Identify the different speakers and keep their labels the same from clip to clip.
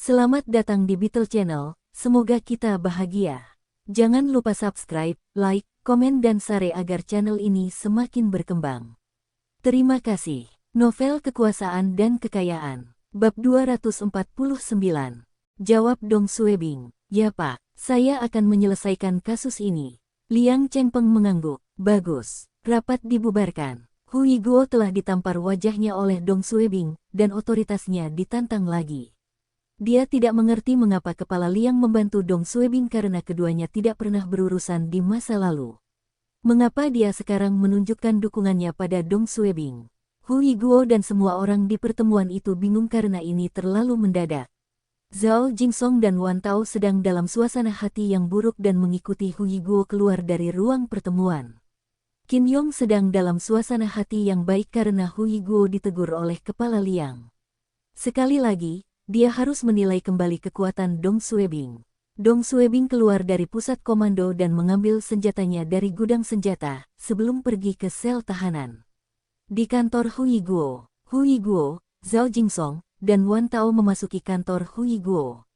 Speaker 1: Selamat datang di Beetle Channel, semoga kita bahagia. Jangan lupa subscribe, like, komen dan share agar channel ini semakin berkembang. Terima kasih. Novel Kekuasaan dan Kekayaan. Bab 249. Jawab Dong Suebing. Ya Pak, saya akan menyelesaikan kasus ini. Liang Chengpeng mengangguk. Bagus. Rapat dibubarkan. Hui Guo telah ditampar wajahnya oleh Dong Suebing, dan otoritasnya ditantang lagi. Dia tidak mengerti mengapa kepala Liang membantu Dong Suebing karena keduanya tidak pernah berurusan di masa lalu. Mengapa dia sekarang menunjukkan dukungannya pada Dong Suebing? Hui Guo dan semua orang di pertemuan itu bingung karena ini terlalu mendadak. Zhao Jingsong dan Wan Tao sedang dalam suasana hati yang buruk dan mengikuti Hui Guo keluar dari ruang pertemuan. Qin Yong sedang dalam suasana hati yang baik karena Hui Guo ditegur oleh kepala Liang. Sekali lagi, dia harus menilai kembali kekuatan Dong Suebing. Dong Suebing keluar dari pusat komando dan mengambil senjatanya dari gudang senjata sebelum pergi ke sel tahanan. Di kantor Hui Guo, Zhao Jingsong, dan Wan Tao memasuki kantor Hui Guo.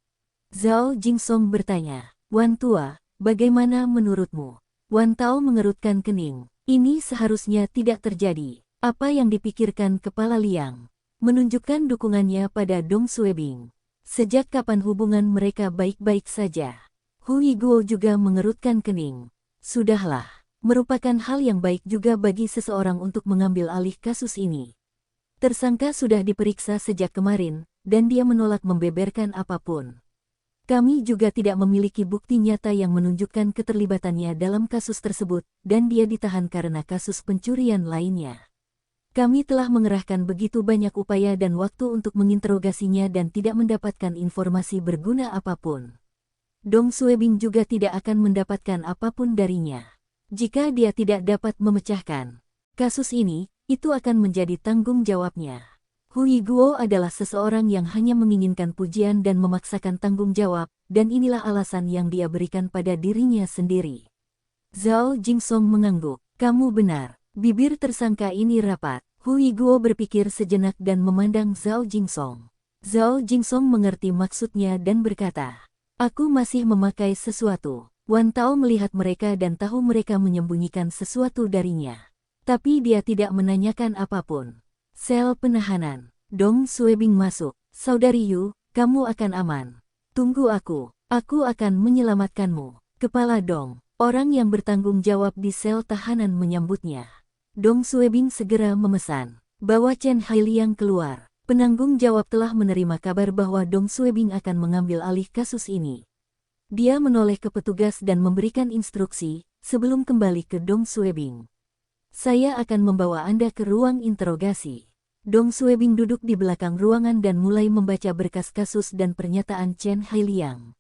Speaker 1: Zhao Jingsong bertanya, "Wan Tua, bagaimana menurutmu?" Wan Tao mengerutkan kening. Ini seharusnya tidak terjadi. Apa yang dipikirkan kepala Liang? Menunjukkan dukungannya pada Dong Suebing. Sejak kapan hubungan mereka baik-baik saja? Hui Guo juga mengerutkan kening. Sudahlah, merupakan hal yang baik juga bagi seseorang untuk mengambil alih kasus ini. Tersangka sudah diperiksa sejak kemarin, dan dia menolak membeberkan apapun. Kami juga tidak memiliki bukti nyata yang menunjukkan keterlibatannya dalam kasus tersebut, dan dia ditahan karena kasus pencurian lainnya. Kami telah mengerahkan begitu banyak upaya dan waktu untuk menginterogasinya dan tidak mendapatkan informasi berguna apapun. Dong Suebing juga tidak akan mendapatkan apapun darinya. Jika dia tidak dapat memecahkan kasus ini, itu akan menjadi tanggung jawabnya. Hui Guo adalah seseorang yang hanya menginginkan pujian dan memaksakan tanggung jawab, dan inilah alasan yang dia berikan pada dirinya sendiri. Zhao Jingsong mengangguk. Kamu benar. Bibir tersangka ini rapat. Hui Guo berpikir sejenak dan memandang Zhao Jingsong. Zhao Jingsong mengerti maksudnya dan berkata, "Aku masih memakai sesuatu." Wan Tao melihat mereka dan tahu mereka menyembunyikan sesuatu darinya. Tapi dia tidak menanyakan apapun. Sel penahanan. Dong Suebing masuk. "Saudari Yu, kamu akan aman. Tunggu aku akan menyelamatkanmu." Kepala Dong, orang yang bertanggung jawab di sel tahanan menyambutnya. Dong Suebing segera memesan, "Bawa Chen Hailiang keluar." Penanggung jawab telah menerima kabar bahwa Dong Suebing akan mengambil alih kasus ini. Dia menoleh ke petugas dan memberikan instruksi, sebelum kembali ke Dong Suebing. "Saya akan membawa Anda ke ruang interogasi." Dong Suebing duduk di belakang ruangan dan mulai membaca berkas kasus dan pernyataan Chen Hailiang.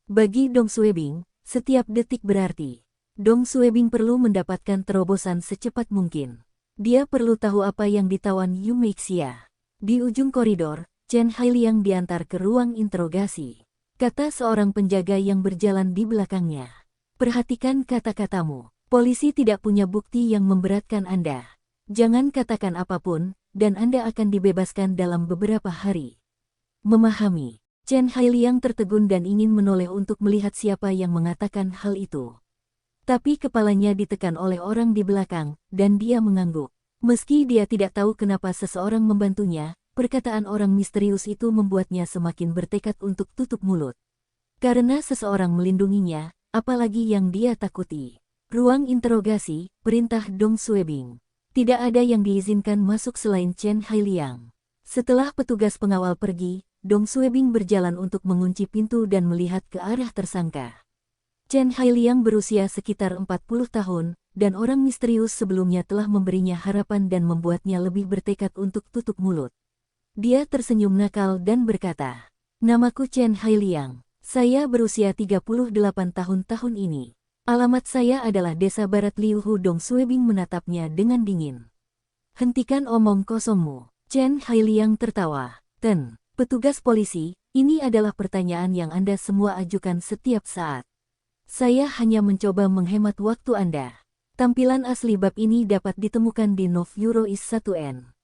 Speaker 1: Bagi Dong Suebing, setiap detik berarti. Dong Suebing perlu mendapatkan terobosan secepat mungkin. Dia perlu tahu apa yang ditawan Yu Meixia. Di ujung koridor, Chen Hailiang diantar ke ruang interogasi. Kata seorang penjaga yang berjalan di belakangnya. "Perhatikan kata-katamu. Polisi tidak punya bukti yang memberatkan Anda. Jangan katakan apapun, dan Anda akan dibebaskan dalam beberapa hari." Memahami. Chen Hailiang tertegun dan ingin menoleh untuk melihat siapa yang mengatakan hal itu. Tapi kepalanya ditekan oleh orang di belakang, dan dia mengangguk. Meski dia tidak tahu kenapa seseorang membantunya, perkataan orang misterius itu membuatnya semakin bertekad untuk tutup mulut. Karena seseorang melindunginya, apalagi yang dia takuti. Ruang interogasi, perintah Dong Suebing. Tidak ada yang diizinkan masuk selain Chen Hailiang. Setelah petugas pengawal pergi, Dong Suebing berjalan untuk mengunci pintu dan melihat ke arah tersangka. Chen Hailiang berusia sekitar 40 tahun, dan orang misterius sebelumnya telah memberinya harapan dan membuatnya lebih bertekad untuk tutup mulut. Dia tersenyum nakal dan berkata, "Namaku Chen Hailiang. Saya berusia 38 tahun ini. Alamat saya adalah Desa Barat Liuhu." Dong Suebing menatapnya dengan dingin. "Hentikan omong kosongmu." Chen Hailiang tertawa. Petugas polisi, ini adalah pertanyaan yang Anda semua ajukan setiap saat. Saya hanya mencoba menghemat waktu Anda. Tampilan asli bab ini dapat ditemukan di Nov Eurois 1N.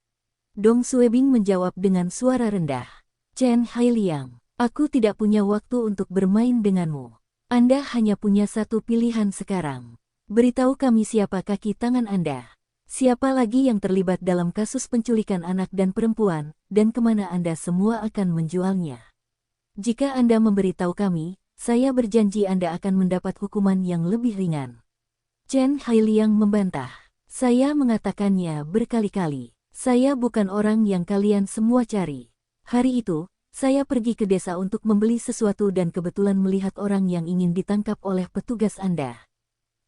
Speaker 1: Dong Suebing menjawab dengan suara rendah. Chen Hailiang, Aku tidak punya waktu untuk bermain denganmu. Anda hanya punya satu pilihan sekarang. Beritahu kami siapa kaki tangan Anda. Siapa lagi yang terlibat dalam kasus penculikan anak dan perempuan, dan kemana Anda semua akan menjualnya. Jika Anda memberitahu kami, saya berjanji Anda akan mendapat hukuman yang lebih ringan. Chen Hailiang membantah. Saya mengatakannya berkali-kali. Saya bukan orang yang kalian semua cari. Hari itu, saya pergi ke desa untuk membeli sesuatu dan kebetulan melihat orang yang ingin ditangkap oleh petugas Anda.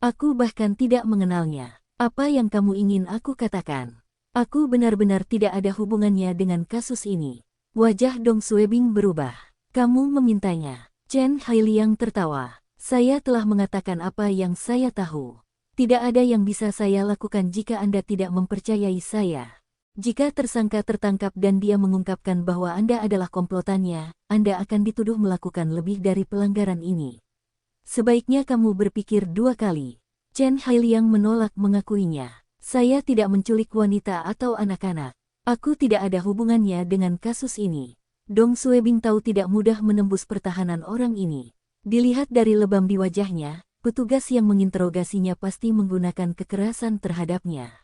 Speaker 1: Aku bahkan tidak mengenalnya. Apa yang kamu ingin aku katakan? Aku benar-benar tidak ada hubungannya dengan kasus ini. Wajah Dong Suebing berubah. Kamu memintanya. Chen Hailiang tertawa. Saya telah mengatakan apa yang saya tahu. Tidak ada yang bisa saya lakukan jika Anda tidak mempercayai saya. Jika tersangka tertangkap dan dia mengungkapkan bahwa Anda adalah komplotannya, Anda akan dituduh melakukan lebih dari pelanggaran ini. Sebaiknya kamu berpikir dua kali. Chen Hailiang menolak mengakuinya. Saya tidak menculik wanita atau anak-anak. Aku tidak ada hubungannya dengan kasus ini. Dong Suebing tahu tidak mudah menembus pertahanan orang ini. Dilihat dari lebam di wajahnya, petugas yang menginterogasinya pasti menggunakan kekerasan terhadapnya.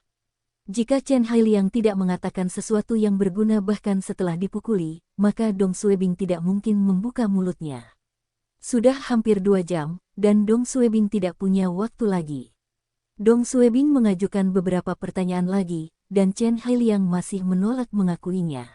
Speaker 1: Jika Chen Hailiang tidak mengatakan sesuatu yang berguna bahkan setelah dipukuli, maka Dong Suebing tidak mungkin membuka mulutnya. Sudah hampir 2 jam, dan Dong Suebing tidak punya waktu lagi. Dong Suebing mengajukan beberapa pertanyaan lagi, dan Chen Hailiang masih menolak mengakuinya.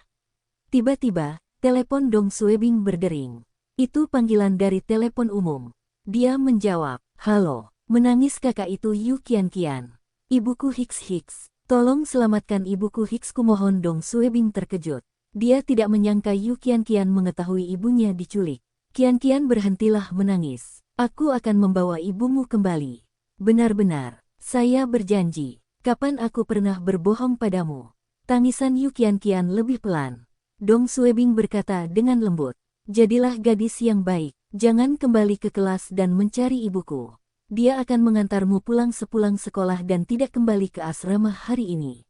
Speaker 1: Tiba-tiba, telepon Dong Suebing berdering. Itu panggilan dari telepon umum. Dia menjawab, "Halo, menangis kakak itu Yu Qianqian. Ibuku Hicks. Tolong selamatkan ibuku Hicks." Kumohon. Dong Suebing terkejut. Dia tidak menyangka Yu Qianqian mengetahui ibunya diculik. "Qianqian, berhentilah menangis. Aku akan membawa ibumu kembali. Benar-benar, saya berjanji. Kapan aku pernah berbohong padamu?" Tangisan Yu Qianqian lebih pelan. Dong Suebing berkata dengan lembut, "Jadilah gadis yang baik. Jangan kembali ke kelas dan mencari ibuku. Dia akan mengantarmu pulang sepulang sekolah dan tidak kembali ke asrama hari ini."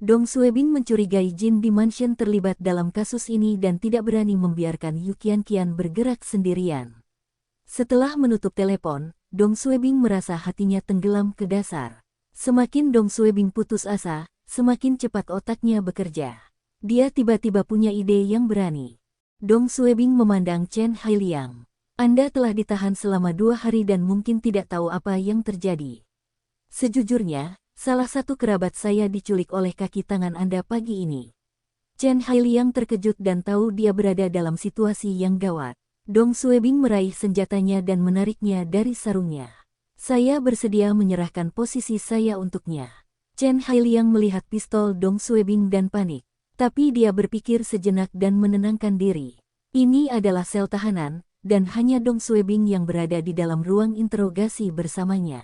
Speaker 1: Dong Suebing mencurigai Jin di mansion terlibat dalam kasus ini dan tidak berani membiarkan Yu Qianqian bergerak sendirian. Setelah menutup telepon, Dong Suebing merasa hatinya tenggelam ke dasar. Semakin Dong Suebing putus asa, semakin cepat otaknya bekerja. Dia tiba-tiba punya ide yang berani. Dong Suebing memandang Chen Hailiang. "Anda telah ditahan selama 2 hari dan mungkin tidak tahu apa yang terjadi. Sejujurnya, salah satu kerabat saya diculik oleh kaki tangan Anda pagi ini." Chen Hailiang terkejut dan tahu dia berada dalam situasi yang gawat. Dong Suebing meraih senjatanya dan menariknya dari sarungnya. "Saya bersedia menyerahkan posisi saya untuknya." Chen Hailiang melihat pistol Dong Suebing dan panik. Tapi dia berpikir sejenak dan menenangkan diri. Ini adalah sel tahanan, dan hanya Dong Suebing yang berada di dalam ruang interogasi bersamanya.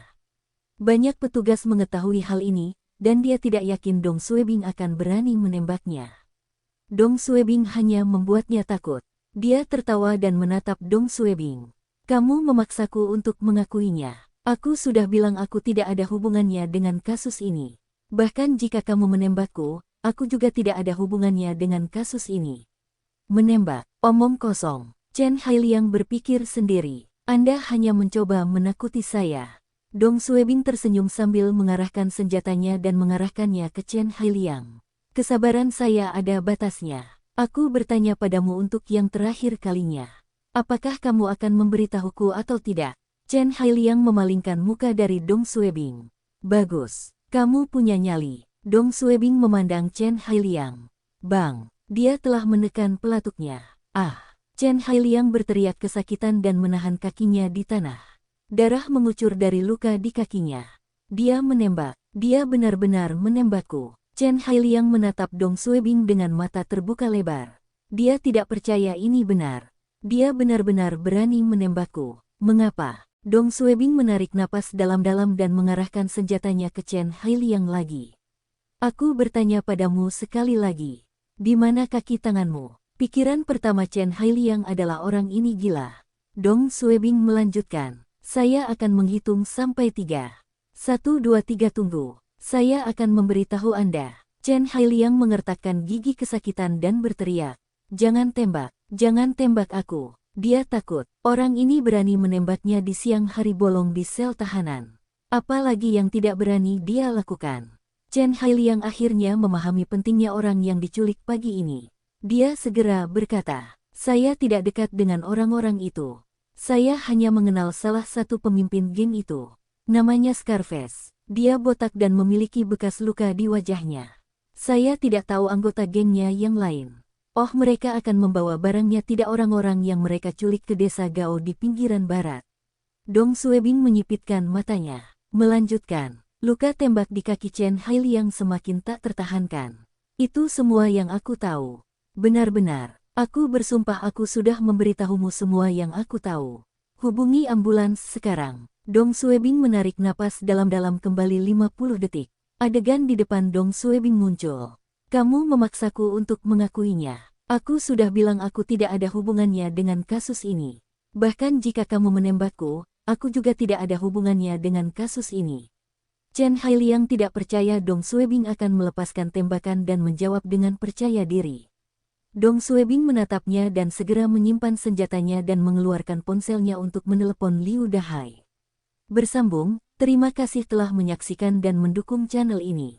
Speaker 1: Banyak petugas mengetahui hal ini, dan dia tidak yakin Dong Suebing akan berani menembaknya. Dong Suebing hanya membuatnya takut. Dia tertawa dan menatap Dong Suebing. "Kamu memaksaku untuk mengakuinya. Aku sudah bilang aku tidak ada hubungannya dengan kasus ini. Bahkan jika kamu menembakku, aku juga tidak ada hubungannya dengan kasus ini." "Menembak, omong kosong." Chen Hailiang berpikir sendiri. "Anda hanya mencoba menakuti saya." Dong Suebing tersenyum sambil mengarahkan senjatanya dan mengarahkannya ke Chen Hailiang. "Kesabaran saya ada batasnya. Aku bertanya padamu untuk yang terakhir kalinya. Apakah kamu akan memberitahuku atau tidak?" Chen Hailiang memalingkan muka dari Dong Suebing. "Bagus, kamu punya nyali." Dong Suebing memandang Chen Hailiang. "Bang!" Dia telah menekan pelatuknya. "Ah!" Chen Hailiang berteriak kesakitan dan menahan kakinya di tanah. Darah mengucur dari luka di kakinya. "Dia menembak. Dia benar-benar menembakku." Chen Hailiang menatap Dong Suebing dengan mata terbuka lebar. Dia tidak percaya ini benar. Dia benar-benar berani menembakku. "Mengapa?" Dong Suebing menarik napas dalam-dalam dan mengarahkan senjatanya ke Chen Hailiang lagi. "Aku bertanya padamu sekali lagi. Di mana kaki tanganmu?" Pikiran pertama Chen Hailiang adalah orang ini gila. Dong Suebing melanjutkan, "Saya akan menghitung sampai 3. 1, 2, 3 tunggu. Saya akan memberitahu Anda." Chen Hailiang mengertakkan gigi kesakitan dan berteriak, "Jangan tembak. Jangan tembak aku. Dia takut. Orang ini berani menembaknya di siang hari bolong di sel tahanan. Apalagi yang tidak berani dia lakukan. Chen Hailiang akhirnya memahami pentingnya orang yang diculik pagi ini. Dia segera berkata, saya tidak dekat dengan orang-orang itu. Saya hanya mengenal salah satu pemimpin geng itu. Namanya Scarface. Dia botak dan memiliki bekas luka di wajahnya. Saya tidak tahu anggota gengnya yang lain. Oh, mereka akan membawa barangnya, tidak orang-orang yang mereka culik ke desa Gao di pinggiran barat. Dong Suebing menyipitkan matanya. Melanjutkan, luka tembak di kaki Chen Hailiang semakin tak tertahankan. Itu semua yang aku tahu. Benar-benar, aku bersumpah aku sudah memberitahumu semua yang aku tahu. Hubungi ambulans sekarang. Dong Suebing menarik napas dalam-dalam kembali 50 detik. Adegan di depan Dong Suebing muncul. Kamu memaksaku untuk mengakuinya. Aku sudah bilang aku tidak ada hubungannya dengan kasus ini. Bahkan jika kamu menembakku, aku juga tidak ada hubungannya dengan kasus ini. Chen Hailiang tidak percaya Dong Suebing akan melepaskan tembakan dan menjawab dengan percaya diri. Dong Suebing menatapnya dan segera menyimpan senjatanya dan mengeluarkan ponselnya untuk menelepon Liu Dahai. Bersambung, terima kasih telah menyaksikan dan mendukung channel ini.